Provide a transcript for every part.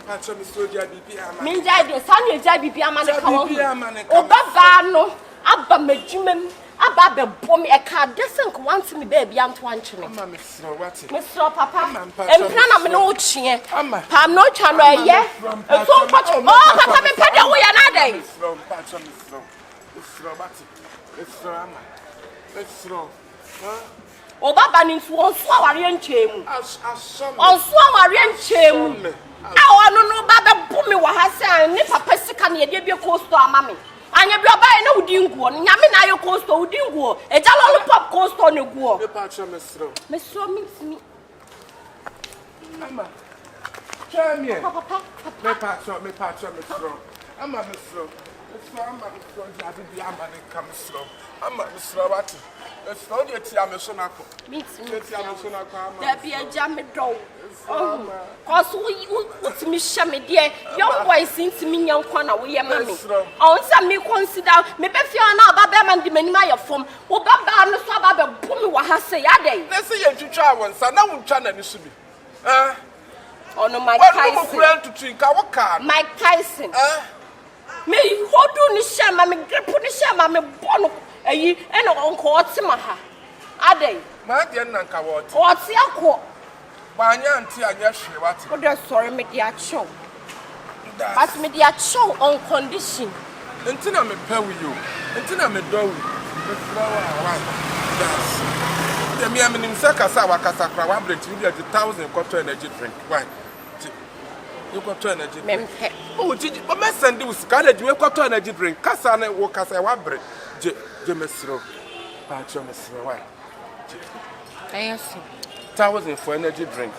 Pacho mi soja bibi ama. Minja de sanu ja bibi ama ne ka wo. Obaba no aba madwumam aba bebo me e ka desenk want me baby am to anche me. Ama me sro wati. Me sro papa. Empra na me no chie. Pam no twa no eye. So pacho. Oh papa me pede wo ya na dai. Sro pacho me sro. Sro wati. Sro ama. Sro. Obaba ni nso onso aware nchemu. Asom. Onso aware nchemu. I no baba bumi wa hasa ni papa sika na ye bia costo ama me. Anya bia ba na udi nguo. Nyame na ye costo udi nguo. Eja lollipop costo ne guo. Me pa cho mesro. Mesro means me. Ama. Chamie. Papa. Me pa cho mesro. Ama mesro. Mesro ama mesro ja bia ama ne kam mesro. Ama mesro wati. Mesro de ti ameso na ko. Means me. Ti ameso na ko ama. Da bia ja me do. Cause we me share me dear young boys since me young corner we are mammy. On some me consider me be fear now baba man di many my form. O baba no so baba boom wa ha say ade. Let's say you try one son na won twa na ni so bi. Oh no Mike Tyson. Mike Tyson. Me hodu ni share ma me grip ni share ma me bono ayi e no onko otima ha. Ade. Ma de na nka wo ti. O ti akọ. Banya anti anya hwe wati. What does sorry me dia show? But me dia show on condition. Until me pay with you. Until me do with. Me flower why? Yes. The me am nim say kasa wa kasa kra wa blend you get 1,000 quarter energy drink. Why? You quarter energy. Mempe. Oh, Gigi, o me send you sika you quarter energy drink. Kasa na wo kasa wa bre. Je mesro. Pa cho mesro why? Yes. 1,000 for energy drink.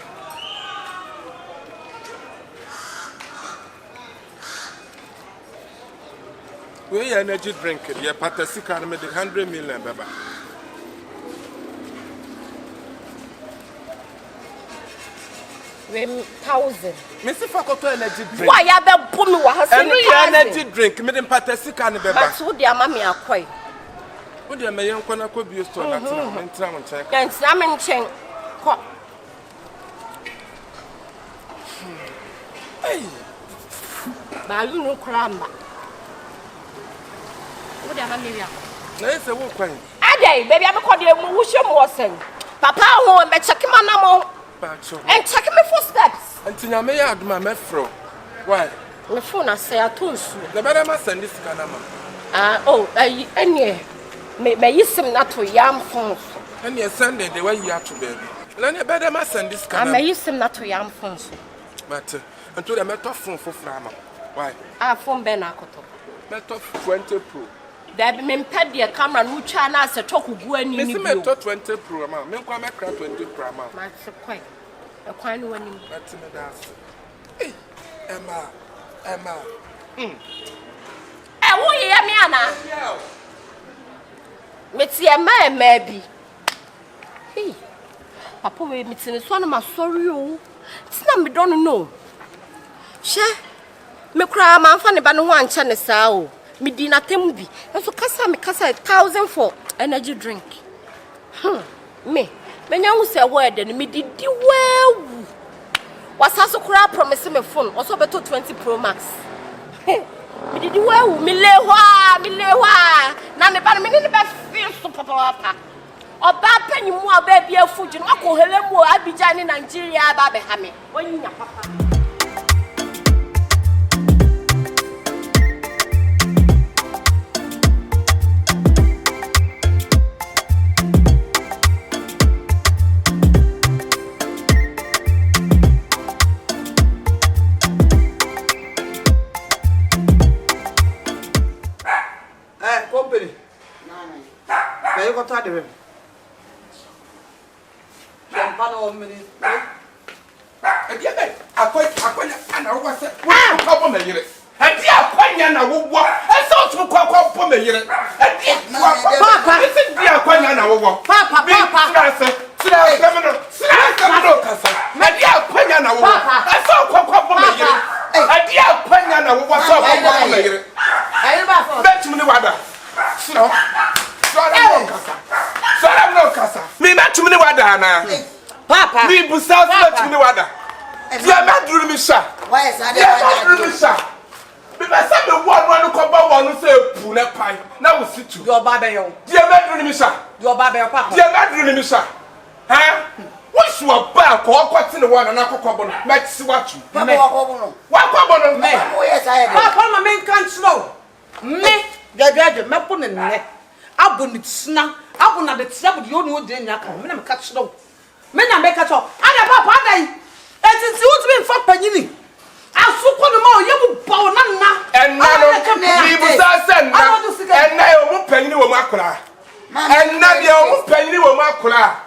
We energy drink. Yeah, Patasi can make 100 million, baba. We 1,000. Mr. Fakoto energy drink. Why you be boom wa ha energy drink. Me dem Patasi can baba. But who dia mama akwai? Who dia me yen kwana ko bio store na tina mentra mo check. Dan tina men chen. Ko. Hey. Ba you no kramba. Who dia mama wi akwa? Na ese wo kwan. Adai baby am ko dia mu wo hwe mo sen. Papa ho be check ma na mo. And check me footsteps. And Tinyame ya aduma me fro. Why? My phone say atonsu. The better ma send this kana ma. Anye. Me yisim na to yam phone. And you send the way you have to baby. Then you better ma send this kana. Me yisim na to yam phone. But until the metal phone for frama. Why? Phone be na akoto. Metal 20 Pro. There be me ped the camera no cha na se talk gu ani ni. Me metal 20 Pro ma. Me kwa me kra 20 Pro ma. Ma se kwai. E kwan no ani. But me das. Hey, Emma. Wo ye me ana? Me tie Emma bi. Hey. Papa we me tine so na ma sorry o. Tina me don no. She me kra ma mfa ne ba no ho anche ne saa o. Me di na tem bi. Enso kasa me kasa 1,000 for energy drink. Me nya hu se word me di well. Wasaso kra promise me phone. Also beto 20 Pro Max. Me di well. Me lewa. Na me ba me ni be feel so papa. Oba panyimu aba bia fuji no akohele mu Abidjan ni Nigeria ba be ha me. Onya papa. Company. Pay what I do. Champano minute. Again, I know what's it. What problem are you? And dear Quanya, I will walk. I saw to call for me. Papa, listen, dear Quanya, I will walk. Papa, my dear Quanya, I will walk. I saw for me. A dear Quanya, I will walk. I bet me the water. So I'm no casa. Me met to me water, Papa. Me busa to me water. Dear bedroom, Misha. Why is that? Dear bedroom, Misha. Because some of one come back one say puna pie. Now we sit you. Your baby, yo. Dear bedroom, Misha. Your baby, your papa. Dear bedroom, Misha. Huh? What's your back or what's in the one and I could come on? Let's see what you. Papa, What come on? me? Oh, yes, I have. Papa, my main can't slow. Me, the judge, my pony, Abunitsna, Abuna the trouble you know, then you come. Men catch slow. Men I make a talk. And a papa, that is you to be for Panini. I'll soak on the more, you will bow none. And now, and now, penny will macra. And now, your penny will macra.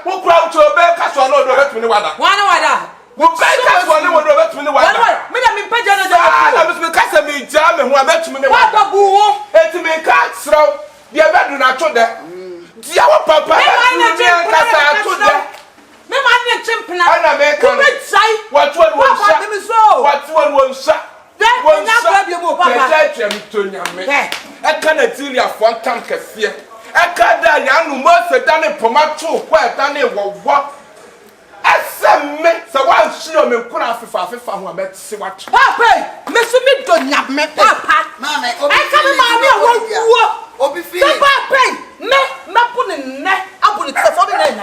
Who proud to obey Castle no direct me water? One water. Who pay Castle no direct me water? Madame Pajana, I must be Cassamy jam and who I met me. What a boo! It's me cats throw. The bedroom I told her. Dear papa, I told her. Me man chimpna. I make what one was shot. What one was shot. That one not your papa. I cannot tell you for one time. I can't die. I know most of them pomato. Where Danny will walk. I said, so one show me could have if I met see what. Papa, Miss Me don't have me, Papa. Mamma, I can't Papa, me, put in neck. I put it for the name.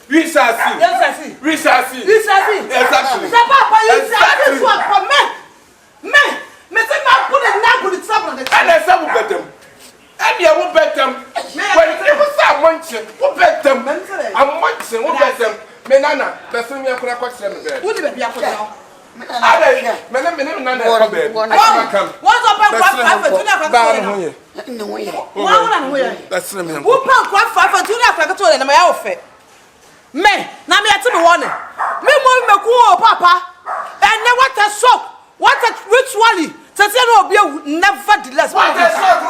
We shall see. Yes, I see. We shall see. We shall see. Exactly. Papa, you shall this one for me. Me say my put it now put it something. And I said, we bet them. And you will bet them. When people say munching, we bet them. I'm munching, we bet them. Menana, the thing you could have questioned there. Would it be a question? I what's up? That's me. Who can't fight for 2 hours in my outfit? Me, now me at the one. Me, Papa, and then what a shock. What a ritually. Nevertheless, what a shock.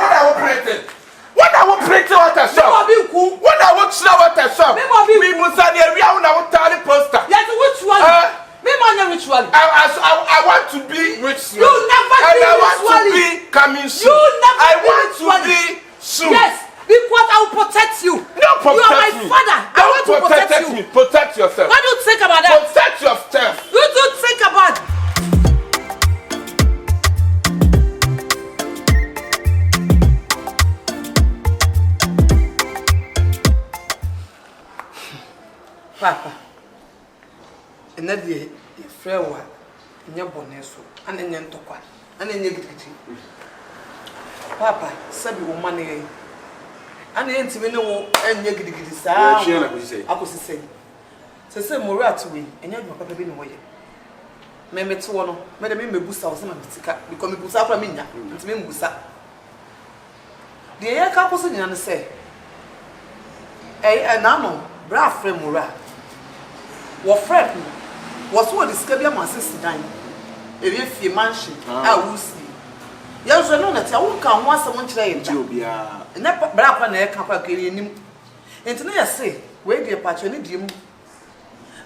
What I will pray to what a shock. What I will show what a shock. We must have the real now tally poster. Yes, which one? Me man ritually. I want to be rich. You never be ritually. Coming soon. You never I want to be soon. Yes, because I will protect you. No, protect you are my father. I want to protect you. Me. Protect yourself. What do you think about that? Protect yourself. You do think about it. Papa, and that the fair one, and your bonesso, and then your topper, and then your kitchen. Papa, said you money, and the intimate and your kitty sound. I was saying, so say more to me, and you're not been away. Maybe to one, Madame Busa was not become Busa from Mina, and to me Busa. The air couple sitting and say, a nano, bra friend Mura. What friend was what discovered my sister dying. If you mansion, I will see. Yes, I know that I won't come once someone today in Jobia. And that black one air camp again. And to me, I say, wait the patronage. And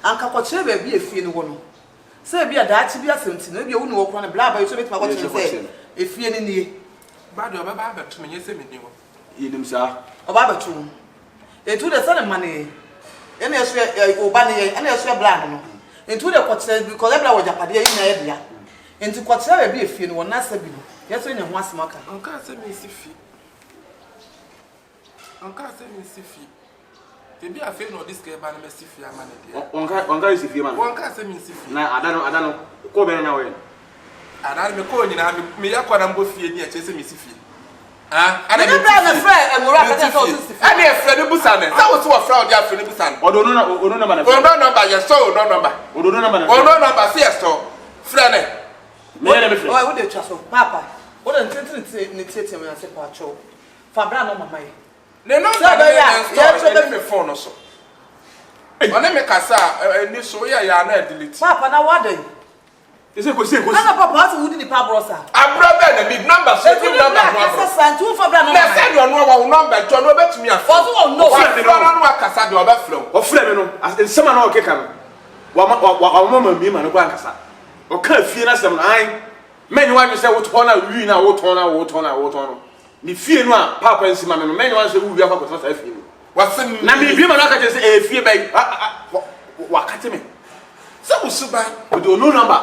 Capoche be a few one. Say, be a Dutch, be a something, maybe you won't walk on a blabber, you make my watch and say, if you in the bad of a barber to me, you say me, you know, sir. A barber too. They took the son of money. And I swear, Obani, and I swear, Blanc. Into the quarter because every was Japadia in the area. Into quarter be a few one answer below. Yes, when you want smoker. Uncle send me Sifi. Uncle send me Sifi. They be a fan of this game by the Sifi. Uncle is if you want. Uncle send me Sifi. Now, I don't know. Go better now. And I'm calling you. Me, I can't go fear near chasing me Sifi. I don't have a friend and we're at the I mean, a friend of Busan. That was what fraud you have for the Busan. Or don't know your soul, no number. Or no number, so. Friend. Why would they trust Papa? What I'm telling you, when I say Pacho. Fabra, no, my. They know that they phone or so. My name is Cassa, and this way I am not delete. Papa, now what day? Is it possible? Papa, who did the Pabrosa? I'm brother, the big number. Say, you know, that's two for Brandon. I said, you know, number, John Robert to me. I thought, no, I don't know what Cassado overflow. Or Fleming, as someone or Kikan. One woman, me, man, Cassa. Or can't fear us, and I. Many want to say, what honor we now, what honor. The fear no, Papa and Simon, many ones who we have got a few. What's the name? Be my say, a fear by what cut me. Some suban. We do no number.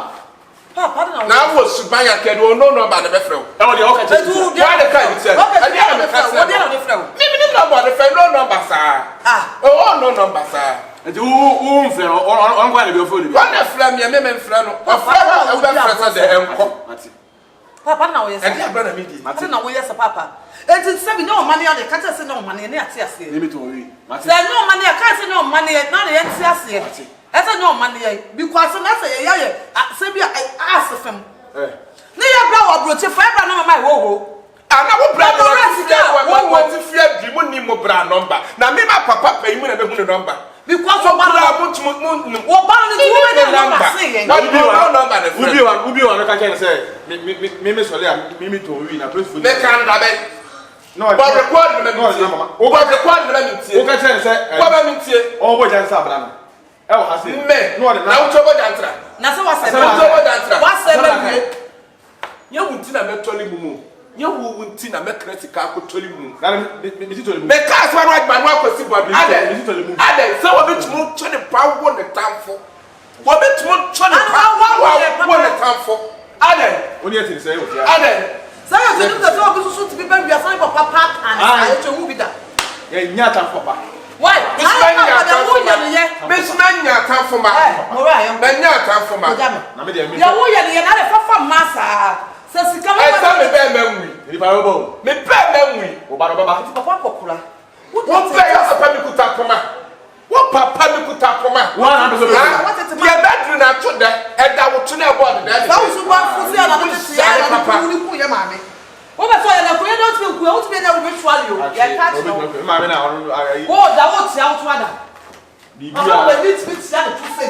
Papa, Now was suban ya kedo no number the befro. E wo de o ka che. Why the kind you say? I dey on the phone. What dey on the phone? Me number the phone no number sir. Oh no number sir. Enti who mfre on kwa na be phone bi. One the frame me mfre no. O frame o be frame the enko. Papa na we yes. E dey abra na me di. Papa na we yes papa. Enti se bi no money on the catch say no money na ate ase. Let me to we. Say no money, I can't say no money na na ate ase. I say no money because na say ye say bi ask fam. Na ya bra wa broche fa bra na mama ho. Ana wo bra no what if you be mo ni mo bra number. Na me ma papa pay mu na be hu number. Because of bra mo wo ba ni wo be number say. No number the Ubi wa ka ken say me so le me to we na place for. Me kan da be. No, but record me no mama. O ba record me na me tie. O ka chen say. Wa ba me tie. O bo jan sa bra na. E wo ha say. Me. No de na wo chobo jantra. Na say wa say. Wo chobo jantra. Wa say me. Ye wunti na me toli mumu. Ye wunti na me kritika ko toli mumu. Na me ti toli mumu. Me ka so right man wa kwesi bo bi. Me ti toli mumu. Ade so wo betumu cho de pa wo ne tamfo. Wo betumu cho de pa wo ne tamfo. Ade. Oni e ti say o ti. Ade. Say you do the job so to be baby you say papa park and I to who be that. Ye nya tan papa. Why? Miss Manya tamfo ma. Mora Manya tamfo ma. Na me de me. Ya wo ye ne na le fafa masa. Say sika ma. E sa me be manwi. Ni ba robo. Me be manwi. O ba robo ba. Papa kokura. Wo pe ya papa mi kuta poma. Wo papa mi kuta poma. Wa na be so. Ye bedru na to da e da wo to na board da. Ba wo so ba fu si ala na te ya papa ni ku ye mame. Wo be so ya na ku ye no tu ku ye wo tu be na wo be twali o. Ya catch no. Mame na ayi. Wo da wo ti a wo tu ada. Bibia. Papa pe ni ti ti ya tu se.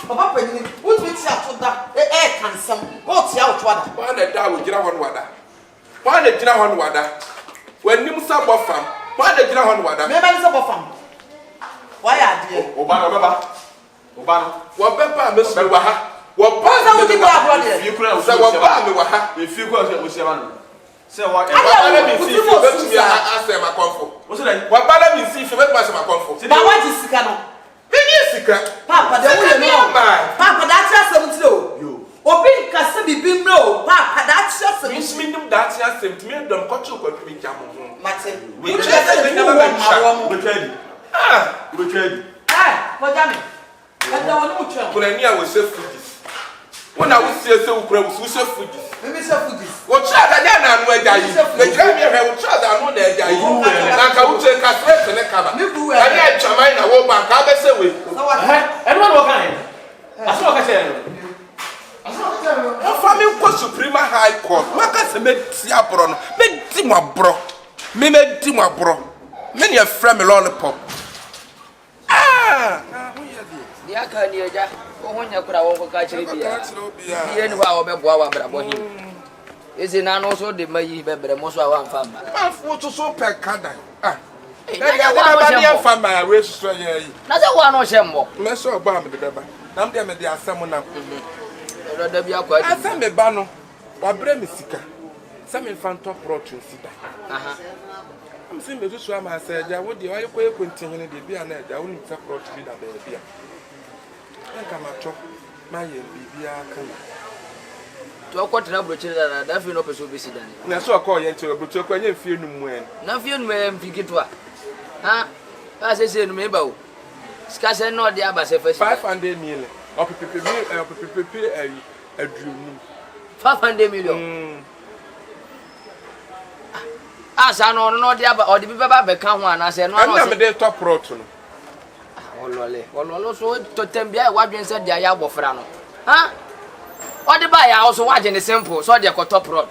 Papa pe ni wo tu be ti a tu da e kan sam. Wo ti a wo tu ada. Wa na da wo gira ho no wada. Wa na gira ho no wada. Wa nim sa bo fam. Wa na gira ho no wada. Me ba ni sa bo fam. Wa ya de. O ba no be ba. O ba no. Wo be pa me so wa ha. Wo ba sa wo di ba bro de. Fi kura o se wo ba me wa ha. E fi kura o se ba no. Se wa e ba na mi si fi be tu ya ase ma konfo. O se dai. Wa ba na mi si fi be tu ase ma konfo. Ba wa di sika no. Me ni sika. Papa de wo ye no. Papa da tia sem ti o. Yo. Obi nkase bibi mro. Papa da tia sem. Me nim da tia sem ti me dom ko chu ko mi jam ho. Mate. We try to never be sure. We try. We try. What jam? And da wonu mucho. Kuna ni a we say foodies. Wona we say we kura we say foodies. Me say foodies. Wo try da ya na anu aja yi. Me try me he wo try da anu na aja yi. Na ka wo try ka straight ne kaba. Ani a chamai na wo ba ka be say we. So what? Anyone wo kan? Aso wo ka say no. Wo fa me ko Supreme High Court. Maka se me ti abro no. Me di mo abro. Me di mo abro. Me ne frame me lollipop. Dia ka ni eja o honya kura wo ka chiri bia bia ni wa wo be boa wa bra bo hi ezi na no so de mayi be bre mo so wa mfa ma Afu to so pe kada ya ba ni mfa ma we so ye yi na se wa no hye me so ba me de ba na me de me de asem na ro da bia kwa di asem me ba no wa bre me sika se me fa ntop protein sida aha am se me so ama se ja wo de wa ko e kontin ne de bia na ja wo ni sa protein da ba bia nka ma cho ma ye bibia kan to ko tena brochire da fi no peso be sida ni na so ko ye ntiro brochire ko anya fie num en na fie no me mfiki to ha ba se no me ba o ska se no de aba se fa 500 million o pepepe aduonu 500 million asa no de aba o de bi ba be ka ho ana se no na me de top rot no olole so to tembia e wadwen se dia ya bofra no ha odi ba ya also waje ne simple so dia ko top road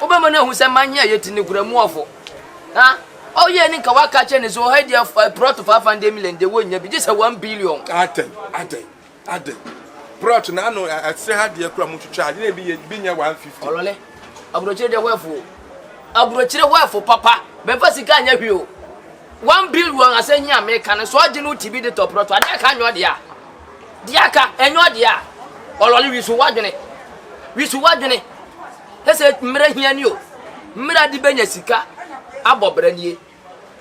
oba mo na hu se manya yeti ne kura mu ofo ha o ye ni ka waka che ne so ha dia prot 500 million de wonya bi just 1 billion aden prot na no ase ha dia kura mu twitwa ade na bi nya 150 olole abrochire dia wefo papa be fa sika nya hwi o 1 billion asenya America ne so agi no tibi de top road ade ka nyo dia ka enyo dia olole wisu wadwene hese mra hia ni o mra di benya sika abobra nie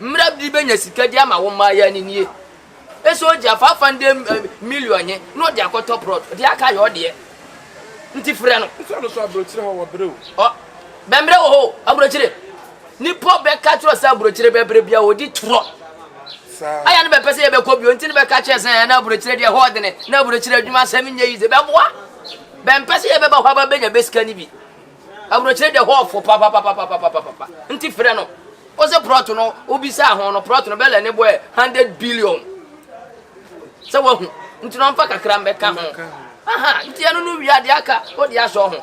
mra di benya sika di ama wo ma ya ni nie esoja 500 million ye no de akoto prod de aka yo de nti frɛ no so so abrochire ho wobrɛ o bembre ho abrochire ni po be ka tro sa abrochire bebre bia odi tro sa aya ne be pese ye be ko bio nti ne be ka che san na abrochire de ho de ne na abrochire adwuma sam nya yize be boa be pese ye be ba ho ba benya beska ni bi abrochire de ho fo pa nti frɛ no o se prot no obisa ho no prot no be le ne boy 100 billion se wo hu nti no mfa kakra mbeka ho aha nti anu no wi ade aka o de aso ho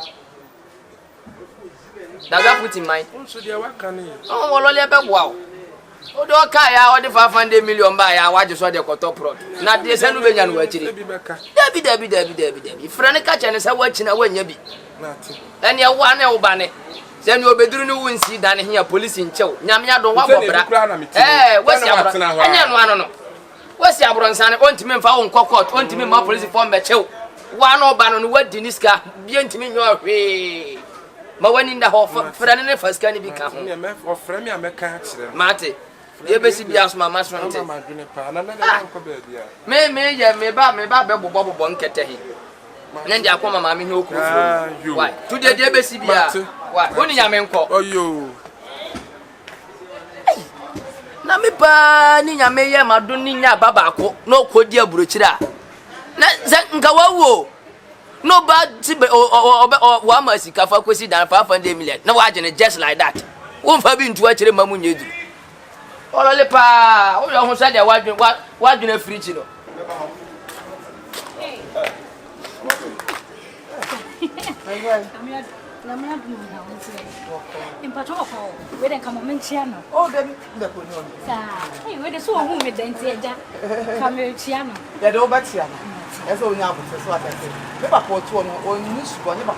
does that put in mind so dia waka ne oh wo lole be boa o do ka ya o de 500 million ba ya waje so de koto prot na de se no benya no wachiri dabi frane ka chene se wachina wanya bi nati ene ya wa na wo ba ne se ni obeduru no wonsi da ne hia police nchew nyame adon wa bobra wasi abro anya no ano no wasi abro nsane ontimi mfa wo nkokot ontimi ma police form be chew wa no ba no wadi niska bi ontimi nyo hwe ma wani nda ho frane ne faska ni bi ka ho ne me o frɛ me ameka akire mate ye be si bi asma masronte ma dwene pa na na ko ba bia me ye me ba be bobo nkete hi ne ndi akoma ma me he okuru why today dey be si bia why woni nya me nko oyo na me pa ni nya me ye mado ni nya baba ko na okodi aburochira na nka wawo no bad tibe wa ma sika fa kwesi dan 500 million na wa jene just like that won fa bi ntu akire mamu nyedu olole pa o yo ho sa de wa dwene fridge no Namanya bunu na wonse. Impato ko we den kama menchia no. Oh, dem da ko no. Sa, we de so hu me den ti eja. Kama chia no. Ya de obatia no. Eso onya abute so atete. Me ba ko to no oni sugo ne ba.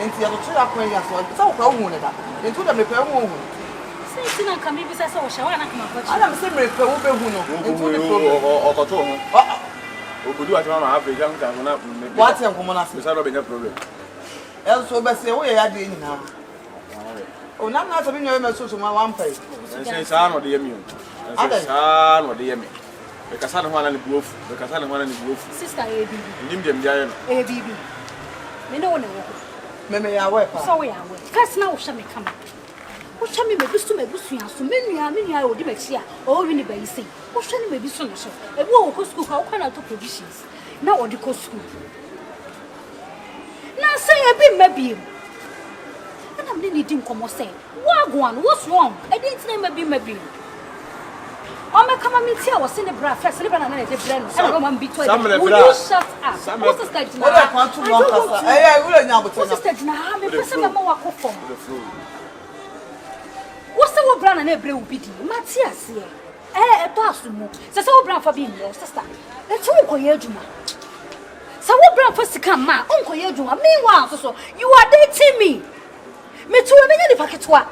Enti ya to tira ko ya so. Sa ko hu ne da. Enti da me pe hu hu. Sai tina kama bi sa so shawa na kama kwachi. Ala me se me pe wo be hu no. Enti ne problem. O to ho. Obodu ati ma Africa nka na me. What en komo na se. Me sa do be problem. Elso be se wo ya de nyina. O na na so bi nyo me so so ma wan pai. Say sa no de yemi o. Say sa no de yemi. Be kasa no hwana ni buofu. Be kasa no hwana ni buofu. Sister Ebi. Ndim dem dia ye no. Ebi. Me no ne wo. Me ya we pa. So we ya we. First na wo hye me kama. Wo hye me bebisu aso. Me nua odi machi a. O wi ni bayi sei. Wo hye ni bebisu no so. Ebi wo ko school ka wo kana to provisions. Na odi ko school. Na say ebi mabiem. And I'm needing come say. What's wrong? I didn't name mabiem. O me kama mi tia was in the bra first live na na the brand. I don't want be to. Will you shut up? What's the stage now? What want to long kasa. Eh, we nya boto. What's the stage now? Me pese me ma wako form. What's the brand na ebre ubidi? Matias here. To asumu. Se wo brand fa bi mi sister. E ti wo koye adwuma. Se wo brand fa sika ma, onkoye adwuma. Meanwhile so you are dating me. Me to me nya ni paketwa.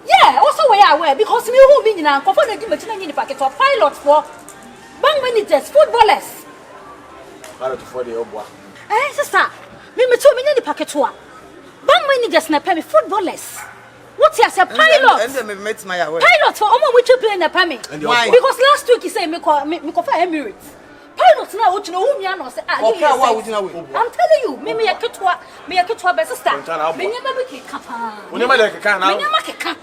Yeah, also we are aware because me who be na confirm na di machine nya ni paketwa pilot for bank managers, footballers. Pilot for the oboa. Sister, me to me nya ni paketwa. Bank managers na pay me footballers. What you say pilot? And me met my aware. Pilot for omo we play na pay me. Why? Because last week he say me for Emirates. Pilot na what you know who me na say I'm telling you, me yaketwa be sister. Me nyama be keka. Oni ma de keka na. Me nyama keka.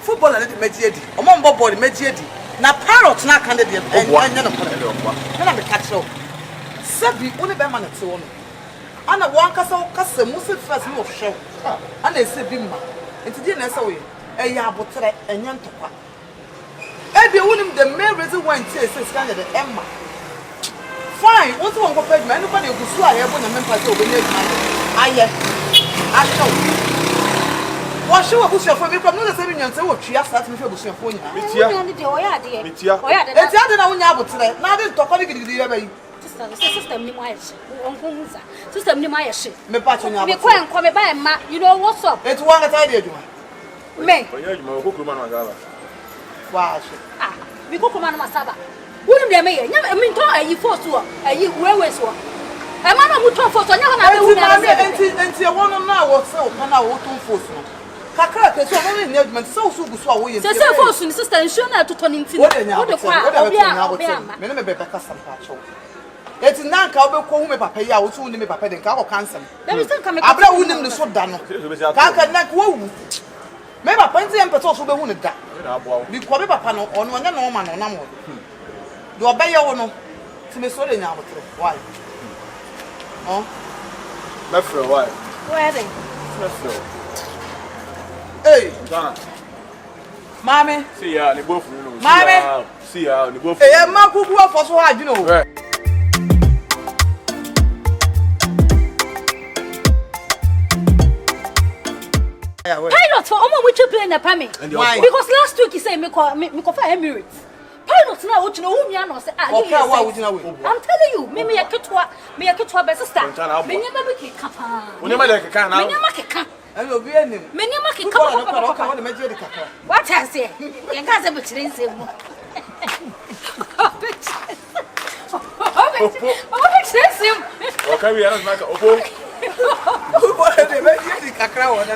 Football na de mejiedi. Omo mbo ball mejiedi. Na pilot na kan de enya no kwa. Na me catch up. Sabi oni be ma na te wono. Ana wan kasa musi first no hwe. Ana ese bi ma. Enti di na ese we. Eya abotre enya ntokwa. E bi wonim the main reason why enti ese scan de emma. Fine, what you want to pay me? Anybody who sue I have one member to obey I know. What show was your phone? From the same union, so what you start me for your phone. It's the other one able today. Now they talk only the system ni my system ni my shit. Me patch on your come by ma, you know what's up? It's one that idea. Me. Wow. We go come on Masaba. Wouldn't they make it? I mean, you force to you where so. A man who talk for so now. And you want to know what's so can I walk on force. kakra ke so no ni adwuma so so gu so a wo ye se for so ni sister ensure na to ni nti wo de nya wo de kwa me ne me be ka sam pa cho eti nan ka obekọ hu me papa yi a wo tu ni me papa de nka ko cancel abra wu nim ne so da no ka ka na ko wu me papa nti em peto so be hu ne da bi ko be papa no ono nya no ma no na mo do obeye wo no ti me so de nya abotro why oh me fro why where they me fro hey Dana mami see ya ni bofu no mami see ya ni bofu eh ma kuku afo so ha dwene o pilot for omo we play na pami because last week he say me for Emirates pilot na wo tuna wo nua no say ah I'm telling you me yaketwa be sister me nyama be keka Oni ma de keka na me nyama keka papa wo de meje de kaka what I say yen ka say be chire nsem mu opo chire nsem o ka wi ara na ka opo wo de meje de kakra wo na